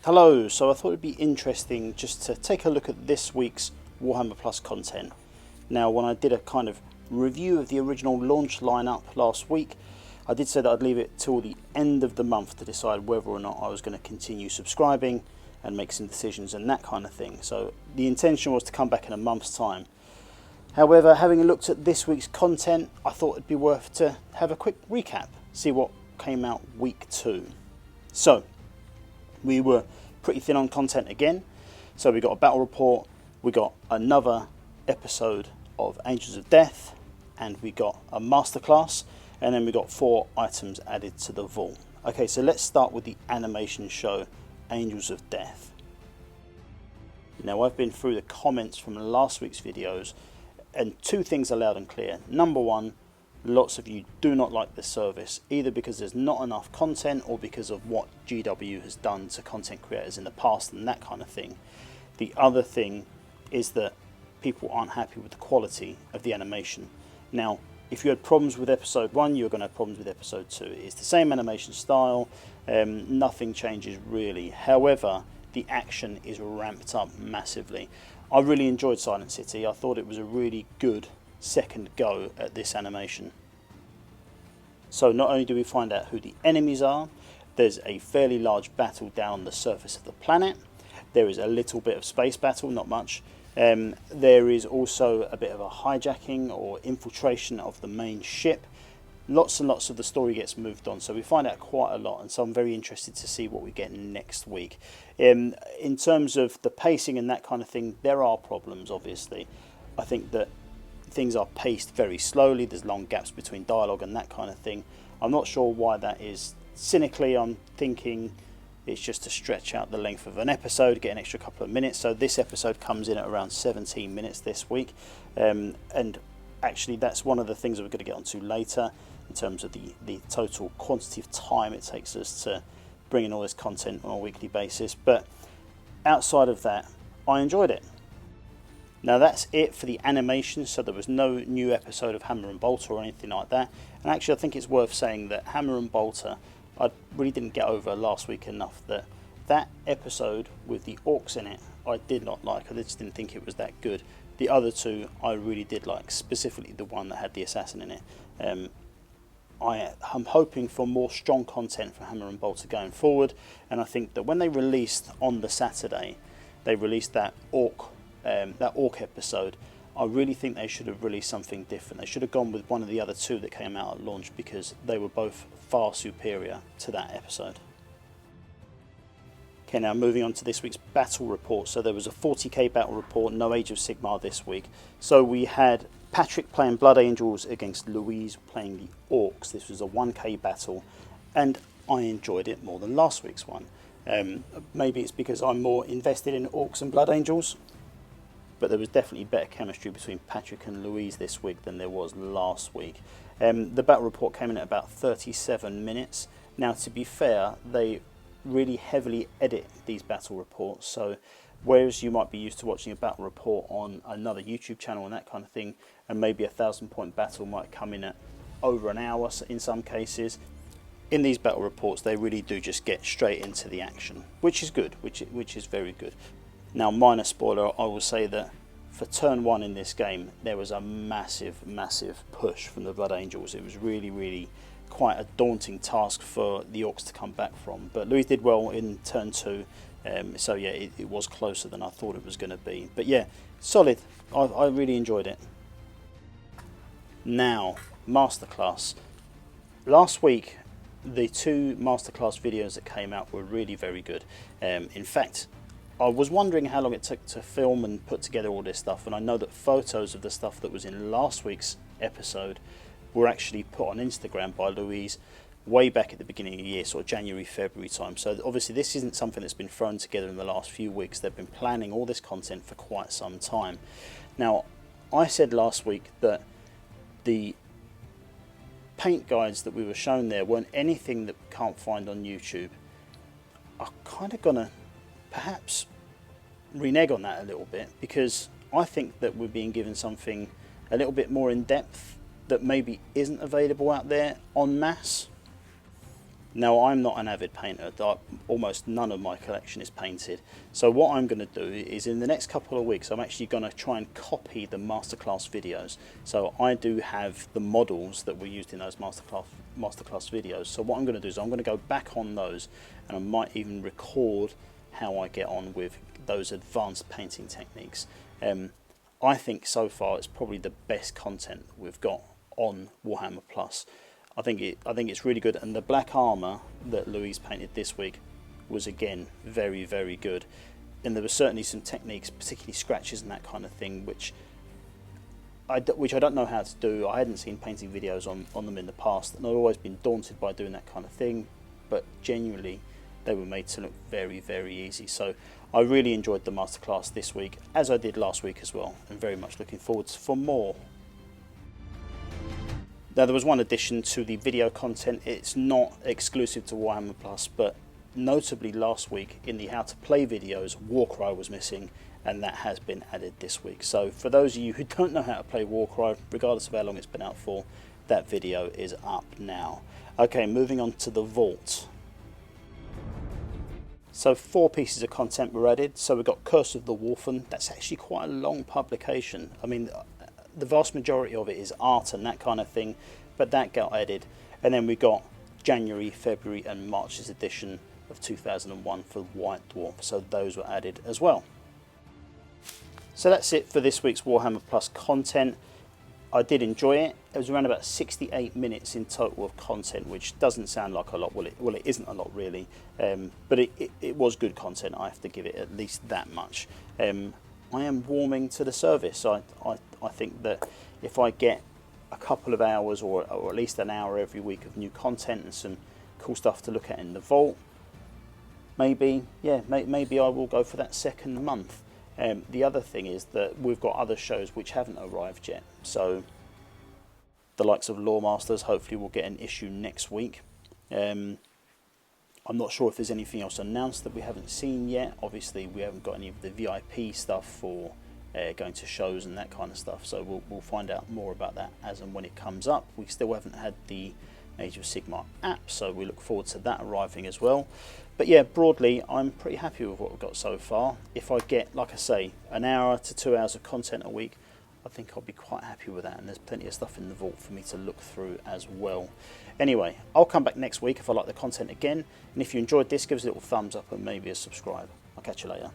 Hello, so I thought it'd be interesting just to take a look at this week's Warhammer Plus content. Now, when I did a kind of review of the original launch lineup last week, I did say that I'd leave it till the end of the month to decide whether or not I was going to continue subscribing and make some decisions and that kind of thing. So the intention was to come back in a month's time. However, having looked at this week's content, I thought it'd be worth to have a quick recap, see what came out week 2. So, we were pretty thin on content again. So we got a battle report, we got another episode of Angels of Death, and we got a masterclass, and then we got 4 items added to the vault. Okay, so let's start with the animation show, Angels of Death. Now, I've been through the comments from last week's videos, and 2 things are loud and clear. Number 1, lots of you do not like this service, either because there's not enough content or because of what GW has done to content creators in the past and that kind of thing. The other thing is that people aren't happy with the quality of the animation. Now, if you had problems with episode 1, you're going to have problems with episode 2. It's the same animation style, nothing changes really. However, the action is ramped up massively. I really enjoyed Silent City. I thought it was a really good second go at this animation. So not only do we find out who the enemies are, there's a fairly large battle down on the surface of the planet. There is a little bit of space battle, not much. There is also a bit of a hijacking or infiltration of the main ship. Lots and lots of the story gets moved on, so we find out quite a lot, and so I'm very interested to see what we get next week. In terms of the pacing and that kind of thing, there are problems, obviously. I think that things are paced very slowly, there's long gaps between dialogue and that kind of thing. I'm not sure why that is. Cynically, I'm thinking it's just to stretch out the length of an episode, get an extra couple of minutes. So this episode comes in at around 17 minutes this week, and actually that's one of the things that we're going to get onto later in terms of the total quantity of time it takes us to bring in all this content on a weekly basis. But outside of that, I enjoyed it. Now that's it for the animation, so there was no new episode of Hammer and Bolter or anything like that. And actually I think it's worth saying that Hammer and Bolter, I really didn't get over last week enough that episode with the orcs in it, I did not like. I just didn't think it was that good. The other 2 I really did like, specifically the one that had the assassin in it. I am hoping for more strong content for Hammer and Bolter going forward, and I think that when they released on the Saturday, they released that orc episode, I really think they should have released something different. They should have gone with one of the other 2 that came out at launch, because they were both far superior to that episode. Okay, now moving on to this week's battle report. So there was a 40k battle report, no Age of Sigmar this week. So we had Patrick playing Blood Angels against Louise playing the Orcs. This was a 1k battle, and I enjoyed it more than last week's one. Maybe it's because I'm more invested in Orcs and Blood Angels, but there was definitely better chemistry between Patrick and Louise this week than there was last week. The battle report came in at about 37 minutes. Now, to be fair, they really heavily edit these battle reports, so whereas you might be used to watching a battle report on another YouTube channel and that kind of thing, and maybe a 1,000-point battle might come in at over an hour in some cases, in these battle reports they really do just get straight into the action, which is good, which is very good. Now, minor spoiler, I will say that for turn 1 in this game, there was a massive push from the Blood Angels. It was really quite a daunting task for the Orcs to come back from. But Louise did well in turn 2, so yeah, it was closer than I thought it was going to be. But yeah, solid. I really enjoyed it. Now, Masterclass. Last week, the 2 Masterclass videos that came out were really very good. In fact, I was wondering how long it took to film and put together all this stuff, and I know that photos of the stuff that was in last week's episode were actually put on Instagram by Louise way back at the beginning of the year, sort of January, February time. So obviously this isn't something that's been thrown together in the last few weeks. They've been planning all this content for quite some time. Now, I said last week that the paint guides that we were shown there weren't anything that we can't find on YouTube. I'm kind of gonna perhaps renege on that a little bit, because I think that we're being given something a little bit more in depth that maybe isn't available out there en masse. Now, I'm not an avid painter. Almost none of my collection is painted. So what I'm going to do is, in the next couple of weeks, I'm actually going to try and copy the masterclass videos. So I do have the models that were used in those masterclass videos. So what I'm going to do is I'm going to go back on those, and I might even record how I get on with those advanced painting techniques. I think so far it's probably the best content we've got on Warhammer Plus. I think it's really good, and the black armour that Louise painted this week was again very, very good. And there were certainly some techniques, particularly scratches and that kind of thing, which I don't know how to do. I hadn't seen painting videos on them in the past, and I've always been daunted by doing that kind of thing. But genuinely, they were made to look very, very easy. So I really enjoyed the masterclass this week, as I did last week as well, and very much looking forward for more. Now, there was one addition to the video content. It's not exclusive to Warhammer Plus, but notably last week in the how to play videos, Warcry was missing, and that has been added this week. So for those of you who don't know how to play Warcry, regardless of how long it's been out for, that video is up now. Okay, moving on to the vault. So 4 pieces of content were added. So we've got Curse of the Wolfen. That's actually quite a long publication. I mean, the vast majority of it is art and that kind of thing, but that got added. And then we got January, February and March's edition of 2001 for White Dwarf, so those were added as well. So that's it for this week's Warhammer Plus content. I did enjoy it. It was around about 68 minutes in total of content, which doesn't sound like a lot. Well, it isn't a lot really, but it was good content. I have to give it at least that much. I am warming to the service. I think that if I get a couple of hours or at least an hour every week of new content and some cool stuff to look at in the vault, maybe I will go for that second month. The other thing is that we've got other shows which haven't arrived yet. So the likes of Lawmasters hopefully will get an issue next week. I'm not sure if there's anything else announced that we haven't seen yet. Obviously, we haven't got any of the VIP stuff for going to shows and that kind of stuff. So we'll find out more about that as and when it comes up. We still haven't had the Age of Sigmar app, so we look forward to that arriving as well. But yeah, broadly, I'm pretty happy with what we've got so far. If I get, like I say, an hour to 2 hours of content a week, I think I'll be quite happy with that, and there's plenty of stuff in the vault for me to look through as well. Anyway, I'll come back next week if I like the content again, and if you enjoyed this, give us a little thumbs up and maybe a subscribe. I'll catch you later.